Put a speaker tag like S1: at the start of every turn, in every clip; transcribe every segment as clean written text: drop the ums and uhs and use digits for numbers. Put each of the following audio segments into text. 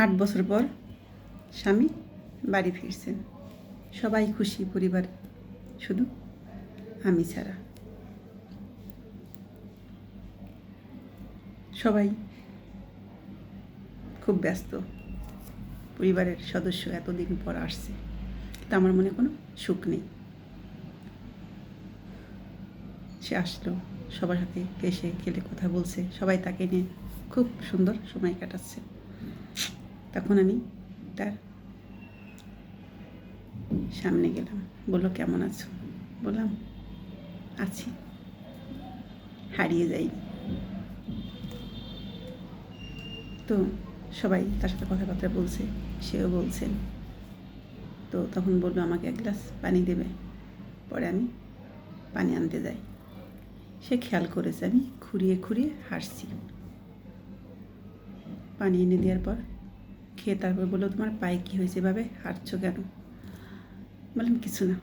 S1: 8 বছর পর স্বামী বাড়ি ফিরছেন। সবাই খুশি পরিবার, শুধু আমি ছাড়া। সবাই খুব ব্যস্ত, পরিবারের সদস্য এতদিন পর আসছে, কিন্তু আমার মনে কোনো সুখ নেই। সে আসলো, সবার সাথে এসে খেলে কথা বলছে, সবাই তাকে নিয়ে খুব সুন্দর সময় কাটাচ্ছে। তখন আমি তার সামনে গেলাম, বললো কেমন আছো? বললাম আছি, হারিয়ে যাইনি। তো সবাই তার সাথে কথাবার্তা বলছে, সেও বলছেন। তো তখন বললো আমাকে 1 গ্লাস পানি দেবে। পরে আমি পানি আনতে যাই, সে খেয়াল করেছে আমি খুঁড়িয়ে খুঁড়িয়ে হাসছি। পানি এনে দেওয়ার পর খেয়ে তারপর বললো তোমার পায়ে কী হয়েছে, এভাবে হাঁটছো কেন? বললাম কিছু না,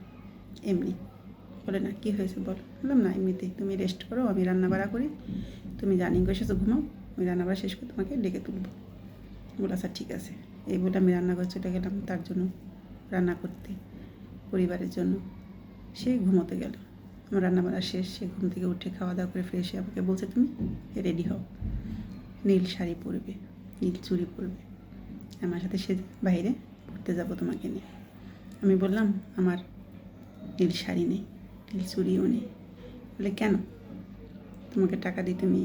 S1: এমনি। বলে না কী হয়েছে বল। বললাম না এমনিতেই, তুমি রেস্ট করো, আমি রান্না বাড়া করি, তুমি রানিং করে এসেছো, ঘুমাও, আমি রান্না বাড়া শেষ করে তোমাকে ডেকে তুলবো। বলে আচ্ছা ঠিক আছে। এই বলে আমি রান্নাঘরে চলে গেলাম তার জন্য রান্না করতে, পরিবারের জন্য। সে ঘুমোতে গেল, আমার রান্নাবান্না শেষ। সে ঘুম থেকে উঠে খাওয়া দাওয়া করে ফ্রেশ হয়ে আমাকে বলছে তুমি রেডি হও, নীল শাড়ি পরবে, নীল চুড়ি পরবে, আমার সাথে সে বাইরে ঘুরতে যাবো তোমাকে নিয়ে। আমি বললাম আমার নীল শাড়ি নেই, নীল চুড়িও নেই। বলে কেন, তোমাকে টাকা দিয়ে তুমি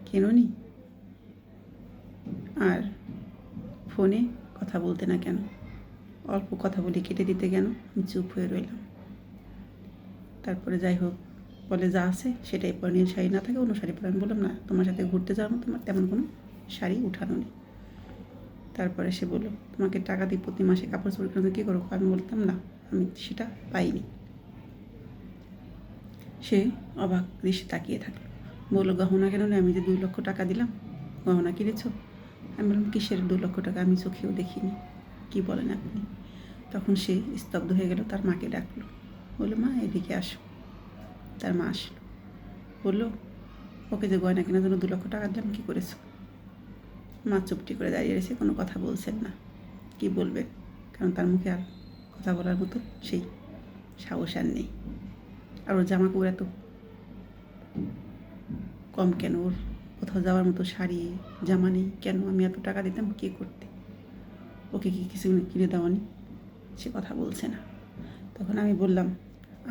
S1: কেনোনি? আর ফোনে কথা বলতে না কেন, অল্প কথা বলে কেটে দিতে কেন? আমি চুপ হয়ে রইলাম। তারপরে যাই হোক, বলে যা আছে সেটাই পরে, নীল শাড়ি না থাকে অন্য শাড়ি পরে। আমি বললাম না, তোমার সাথে ঘুরতে যাওয়ার মতো তোমার তেমন কোনো শাড়ি উঠানো নেই। তারপরে সে বললো তোমাকে টাকা দিই প্রতি মাসে কাপড় চোপড় কিনে কী করো? আমি বলতাম না, আমি সেটা পাইনি। সে অবাক দৃষ্টি তাকিয়ে থাকলো, বললো গহনা কেন নেই? আমি যে 2 লক্ষ টাকা দিলাম, গহনা কিনেছো? আমি বললাম কিসের 2 লক্ষ টাকা, আমি চোখেও দেখিনি, কি বলেন আপনি? তখন সে স্তব্ধ হয়ে গেল, তার মাকে ডাকলো, বললো মা এদিকে আসো। তার মা আসলো, বললো ওকে যে গয়না কেনার জন্য 2 লক্ষ টাকা দিলাম, কী করেছো? মা চুপটি করে দাঁড়িয়ে রয়েছে, কোনো কথা বলছেন না। কি বলবেন, কারণ তার মুখে আর কথা বলার মতো সেই সাহস আর নেই। আর ওর জামা কাপড় এত কম কেন? ওর কোথাও যাওয়ার মতো শাড়ি জামা নেই কেন? আমি এত টাকা দিতাম কী করতে? ওকে কি কিছু কিনে দেওয়ানি? সে কথা বলছে না। তখন আমি বললাম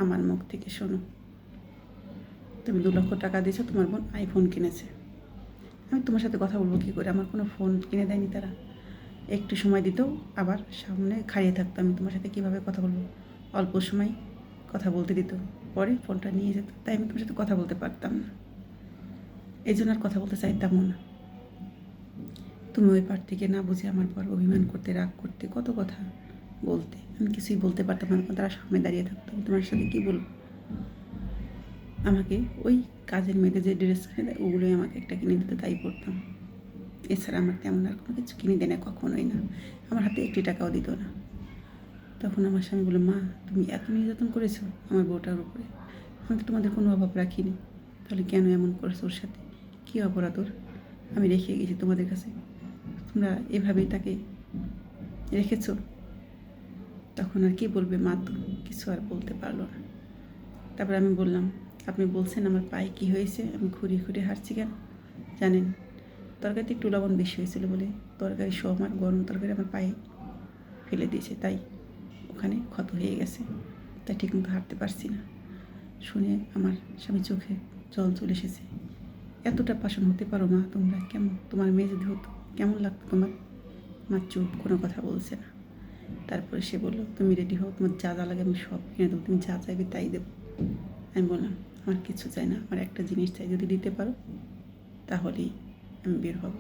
S1: আমার মুখ থেকে শোনো, তুমি 2 লক্ষ টাকা দিয়েছো, তোমার বোন আইফোন কিনেছে, আমি তোমার সাথে কথা বলবো কী করে? আমার কোনো ফোন কিনে দেয়নি তারা। একটু সময় দিতেও আবার সামনে খাইয়ে থাকতো, আমি তোমার সাথে কীভাবে কথা বলবো? অল্প সময় কথা বলতে দিত, পরে ফোনটা নিয়ে যেত, তাই আমি তোমার সাথে কথা বলতে পারতাম না, এই জন্য আর কথা বলতে চাইতামও না। তুমি ওই পার থেকে না বুঝে আমার পর অভিমান করতে, রাগ করতে, কত কথা বলতে, আমি কিছুই বলতে পারতাম না। তারা সামনে দাঁড়িয়ে থাকতো, আমি তোমার সাথে কী বলবো? আমাকে ওই কাজের মেয়েদের যে ড্রেস কিনে দেয় ওগুলোই আমাকে একটা কিনে দিতে, তাই পড়তাম। এছাড়া আমার তেমন আর কোনো কিছু কিনে দেয় না, কখনোই না। আমার হাতে 1টি টাকাও দিত না। তখন আমার স্বামী বলল মা তুমি এত নির্যাতন করেছো আমার বউটার উপরে, আমি তো তোমাদের কোনো অভাব রাখিনি, তাহলে কেন এমন করেছো ওর সাথে? কী অপরাধ ওর? আমি রেখে গেছি তোমাদের কাছে, তোমরা এভাবেই তাকে রেখেছো? তখন আর কি বলবে মা, তো কিছু আর বলতে পারলো না। তারপর আমি বললাম আপনি বলছেন আমার পায়ে কী হয়েছে, আমি ঘুরিয়ে ঘুরিয়ে হাঁটছি কেন জানেন? তরকারিতে একটু লবণ বেশি হয়েছিল বলে তরকারি সহ আমার গরম তরকারি আমার পায়ে ফেলে দিয়েছে, তাই ওখানে ক্ষত হয়ে গেছে, তাই ঠিকমতো হাঁটতে পারছি না। শুনে আমার স্বামী চোখে জল চলে এসেছে। এতটা পাষাণ হতে পারো মা তোমরা? কেমন, তোমার মেয়ে যদি হতো কেমন লাগতো তোমার? মা চুপ, কোনো কথা বলছে না। তারপরে সে বললো তুমি রেডি হও, তোমার যা যা লাগে আমি সব কিনে দেবো, তুমি যা চাইবে তাই দেবো। আমি বললাম আমার কিছু চাই না, আমার একটা জিনিস চাই, যদি দিতে পারো তাহলেই আমি বের হব।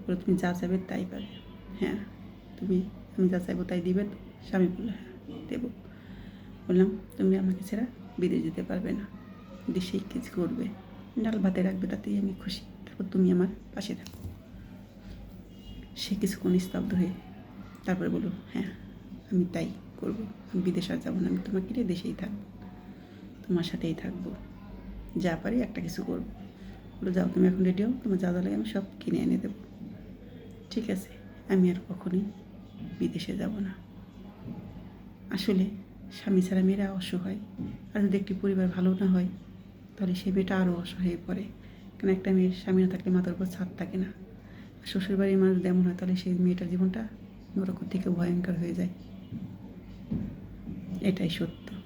S1: বলো তুমি যা চাইবে তাই পাবে। হ্যাঁ আমি যা চাইবো তাই দিবে তো? স্বামী বললো হ্যাঁ দেবো। বললাম তুমি আমাকে ছাড়া বিদেশ যেতে পারবে না, দেশেই কিছু করবে, ডাল ভাতে রাখবে, তাতেই আমি খুশি, তারপর তুমি আমার পাশে থাকো। সে কিছুক্ষণ স্তব্ধ হয়ে তারপরে বললো হ্যাঁ আমি তাই করবো, আমি বিদেশ আর যাবো না, আমি তোমাকে নিয়ে দেশেই থাকবো, তোমার সাথেই থাকবো, যা পারি একটা কিছু করবো। বলো যাও তুমি এখন রেডি হও, তোমার যা যা লাগে আমি সব কিনে এনে দেবো। ঠিক আছে, আমি আর কখনোই বিদেশে যাব না। আসলে স্বামী ছাড়া মেয়েরা অসহায়, আর যদি একটি পরিবার ভালো না হয় তাহলে সেই মেয়েটা আরও অসহায় হয়ে পড়ে। কারণ একটা মেয়ের স্বামী না থাকলে মাথার উপর ছাদ থাকে না। আর শ্বশুরবাড়ির মানুষ যেমন হয় তাহলে সেই মেয়েটার জীবনটা নরকের থেকে ভয়ঙ্কর হয়ে যায়। এটাই সত্য।